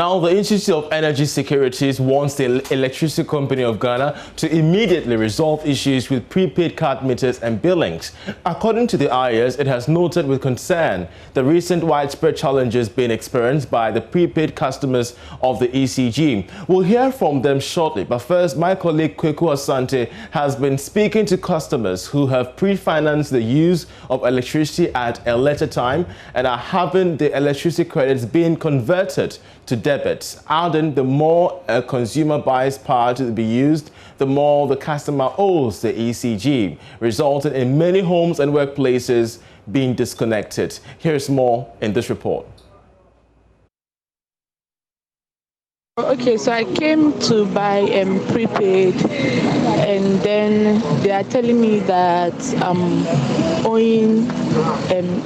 Now, the Institute of Energy Securities wants the Electricity Company of Ghana to immediately resolve issues with prepaid card meters and billings. According to the IES, it has noted with concern the recent widespread challenges being experienced by the prepaid customers of the ECG. We'll hear from them shortly, but first, my colleague Kweku Asante has been speaking to customers who have pre-financed the use of electricity at a later time and are having the electricity credits being converted to debits, adding the more a consumer buys power to be used, the more the customer owes the ECG, resulting in many homes and workplaces being disconnected. Here's more in this report. Okay, so I came to buy prepaid, and then they are telling me that I'm owing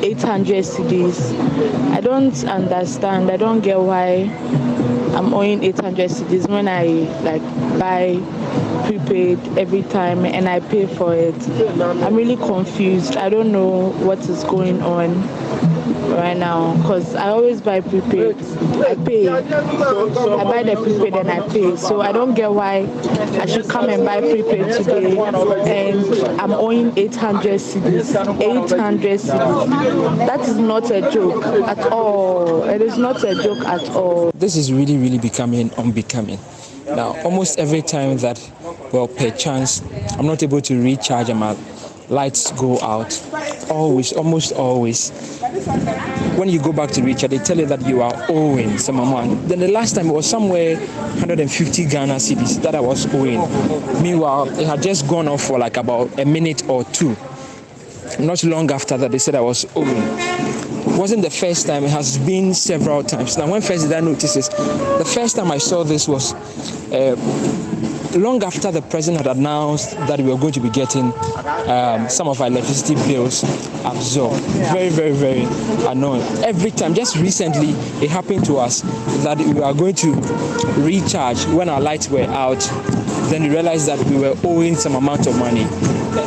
800 cedis. I don't understand. I don't get why I'm owing 800 cedis when I buy prepaid every time and I pay for it. I'm really confused. I don't know what is going on right now, because I always buy prepaid. I pay. I buy the prepaid and I pay. So I don't get why I should come and buy prepaid today and I'm owing 800 cedis. 800 cedis. That is not a joke at all. It is not a joke at all. This is really becoming unbecoming. Now, almost every time that, well, per chance, I'm not able to recharge and my lights go out, almost always, when you go back to recharge, they tell you that you are owing some amount. Then the last time it was somewhere 150 Ghana cedis that I was owing. Meanwhile, it had just gone off for like about a minute or two. Not long after that, they said I was owing. It wasn't the first time, it has been several times. Now, when first did I notice this? The first time I saw this was long after the president had announced that we were going to be getting some of our electricity bills absorbed. Very annoying. Every time, just recently, it happened to us that we were going to recharge when our lights were out. Then we realized that we were owing some amount of money.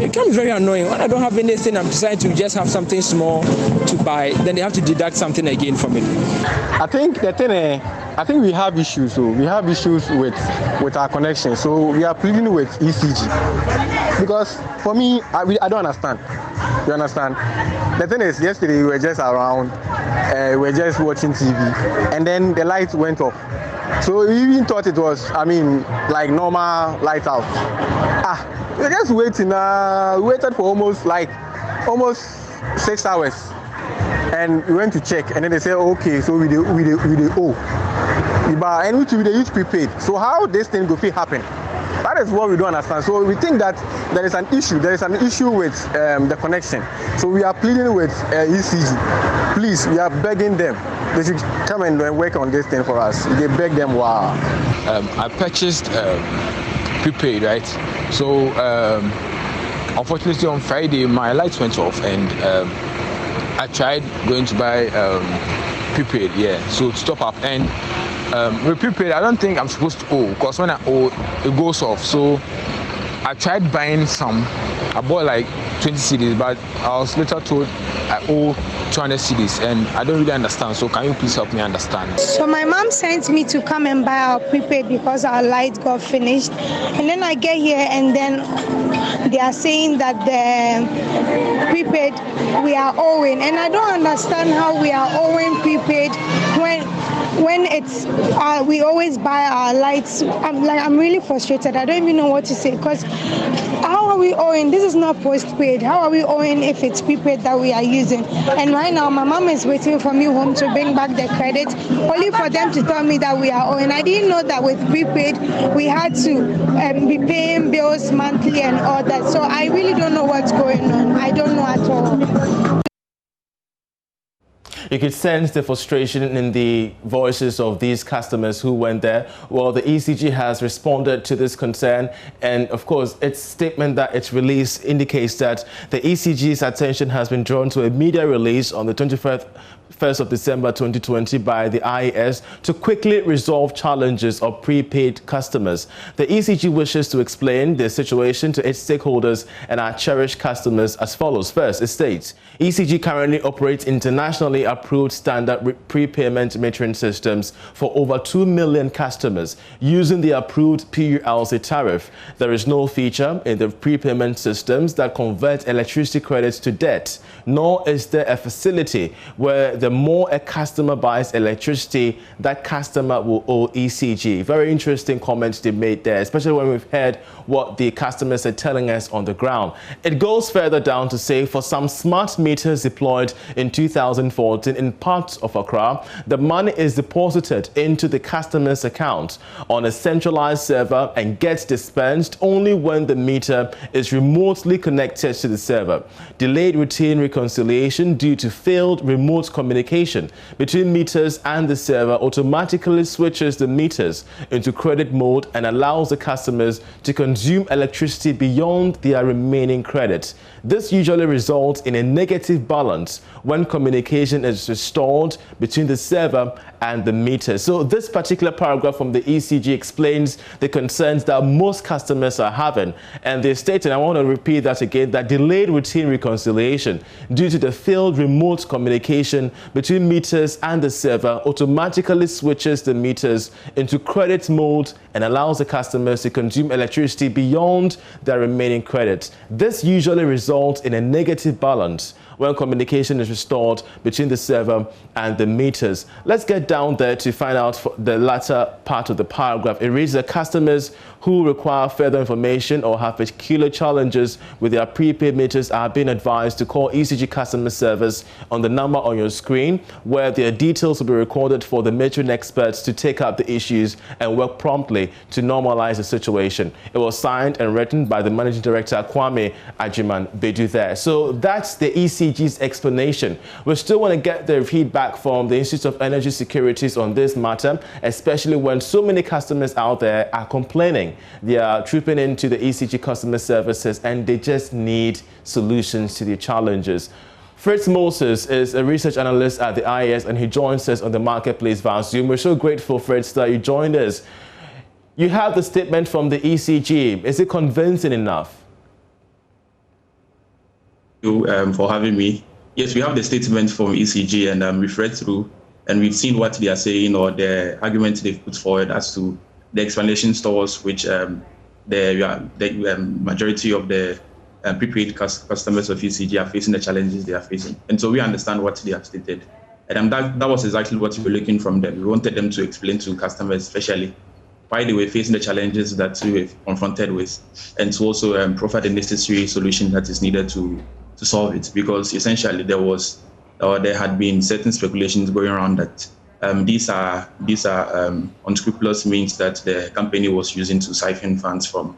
It becomes very annoying. When I don't have anything, I'm deciding to just have something small to buy. Then they have to deduct something again from it. I think the thing, I think we have issues. So we have issues with our connection. So we are pleading with ECG because for me, I don't understand. You understand? The thing is, yesterday we were just around, we were just watching TV, and then the lights went off. So we even thought it was, like normal light out. We were just waiting. We waited for almost 6 hours, and we went to check, and then they said, okay, so we owe. And which we use prepaid. So how this thing go fit happen? That is what we don't understand. So we think that there is an issue. There is an issue with the connection. So we are pleading with ECG. Please, we are begging them. They should come and work on this thing for us. They beg them. Wow. I purchased prepaid, right? So unfortunately on Friday my lights went off, and I tried going to buy prepaid, so to top up. And with prepaid, I don't think I'm supposed to owe, because when I owe, it goes off. So I tried buying some. I bought like 20 cedis, but I was later told I owe 200 cedis, and I don't really understand. So can you please help me understand? So my mom sent me to come and buy our prepaid because our light got finished. And then I get here, and then they are saying that the prepaid we are owing. And I don't understand how we are owing prepaid when it's we always buy our lights. I'm really frustrated. I don't even know what to say, because how are we owing? This is not postpaid. How are we owing if it's prepaid that we are using? And right now my mom is waiting for me home to bring back the credit, only for them to tell me that we are owing. I didn't know that with prepaid we had to be paying bills monthly and all that. So I really don't know what's going on. I don't know at all. You could sense the frustration in the voices of these customers who went there. Well, the ECG has responded to this concern, and of course, its statement that it's released indicates that the ECG's attention has been drawn to a media release on the 1st of December 2020 by the IES to quickly resolve challenges of prepaid customers. The ECG wishes to explain the situation to its stakeholders and our cherished customers as follows. First, it states, ECG currently operates internationally approved standard prepayment metering systems for over 2 million customers using the approved PULC tariff. There is no feature in the prepayment systems that convert electricity credits to debt, nor is there a facility where the more a customer buys electricity, that customer will owe ECG. Very interesting comments they made there, especially when we've heard what the customers are telling us on the ground. It goes further down to say for some smart meters deployed in 2014 in parts of Accra, the money is deposited into the customer's account on a centralized server and gets dispensed only when the meter is remotely connected to the server. Delayed routine reconciliation due to failed remote communication between meters and the server automatically switches the meters into credit mode and allows the customers to consume electricity beyond their remaining credit. This usually results in a negative balance when communication is restored between the server and the meter. So this particular paragraph from the ECG explains the concerns that most customers are having, and they state, and I want to repeat that again, that delayed routine reconciliation due to the failed remote communication between meters and the server automatically switches the meters into credit mode and allows the customers to consume electricity beyond their remaining credit. This usually results in a negative balance when communication is restored between the server and the meters. Let's get down there to find out the latter part of the paragraph. It reads that customers who require further information or have particular challenges with their prepaid meters are being advised to call ECG customer service on the number on your screen, where their details will be recorded for the metering experts to take up the issues and work promptly to normalize the situation. It was signed and written by the Managing Director, Kwame Ajiman Bedu there. So that's the ECG's explanation. We still want to get the feedback from the Institute of Energy Securities on this matter, especially when so many customers out there are complaining. They are trooping into the ECG customer services and they just need solutions to their challenges. Fritz Moses is a research analyst at the IES and he joins us on the marketplace via Zoom. We're so grateful, Fritz, that you joined us. You have the statement from the ECG. Is it convincing enough? Thank you for having me. Yes, we have the statement from ECG and we've read through and we've seen what they are saying or the arguments they've put forward as to the explanation stores, which the majority of the prepaid customers of ECG are facing the challenges they are facing. And so we understand what they have stated. And that was exactly what we were looking from them. We wanted them to explain to customers, especially why they were facing the challenges that we were confronted with, and to also provide the necessary solution that is needed to solve it. Because essentially there had been certain speculations going around that these are unscrupulous means that the company was using to siphon funds from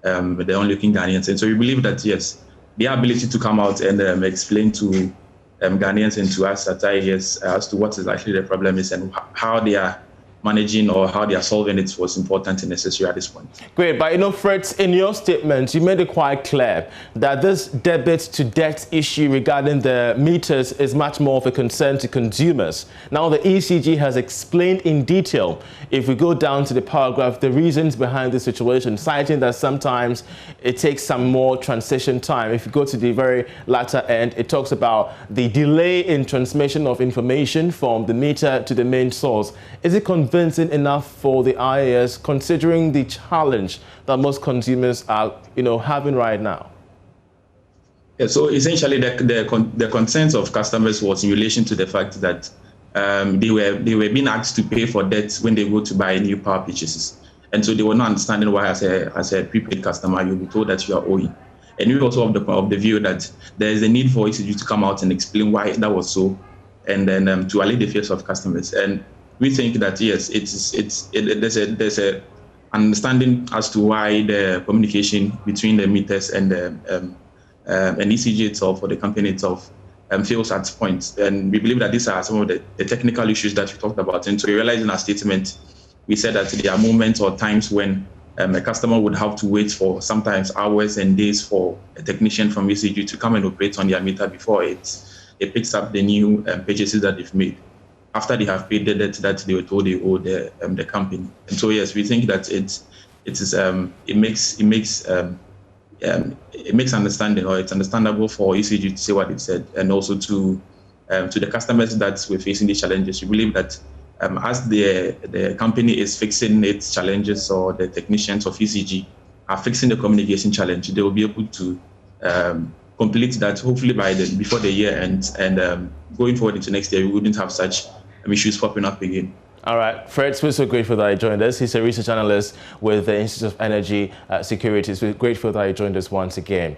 the onlooking Ghanaians. And so we believe that, yes, their ability to come out and explain to Ghanaians and to us at IES as to what exactly the problem is and how they are managing or how they are solving it was important and necessary at this point. Great, but Fritz, in your statement, you made it quite clear that this debit to debt issue regarding the meters is much more of a concern to consumers. Now, the ECG has explained in detail, if we go down to the paragraph, the reasons behind the situation, citing that sometimes it takes some more transition time. If you go to the very latter end, it talks about the delay in transmission of information from the meter to the main source. Is it convincing enough for the IES, considering the challenge that most consumers are, having right now? Yeah, so essentially, the concerns of customers was in relation to the fact that they were being asked to pay for debt when they go to buy new power purchases, and so they were not understanding why, as a prepaid customer, you'll be told that you are owing. And we also of the view that there is a need for ECG to come out and explain why that was so, and then to allay the fears of customers. And we think that, yes, there's a understanding as to why the communication between the meters and ECG itself or the company itself fails at points. And we believe that these are some of the technical issues that we talked about. And so we realized in our statement, we said that there are moments or times when a customer would have to wait for sometimes hours and days for a technician from ECG to come and operate on their meter before it picks up the new purchases that they've made, after they have paid the debt that they were told they owe the company. And so, yes, we think that it makes understanding, or it's understandable for ECG to say what it said, and also to to the customers that were facing these challenges. We believe that as the company is fixing its challenges, or the technicians of ECG are fixing the communication challenge, they will be able to complete that hopefully before the year ends, and going forward into next year, we wouldn't have such issues popping up again. All right, Fred, we're so grateful that you joined us. He's a research analyst with the Institute of Energy Securities. We're grateful that you joined us once again.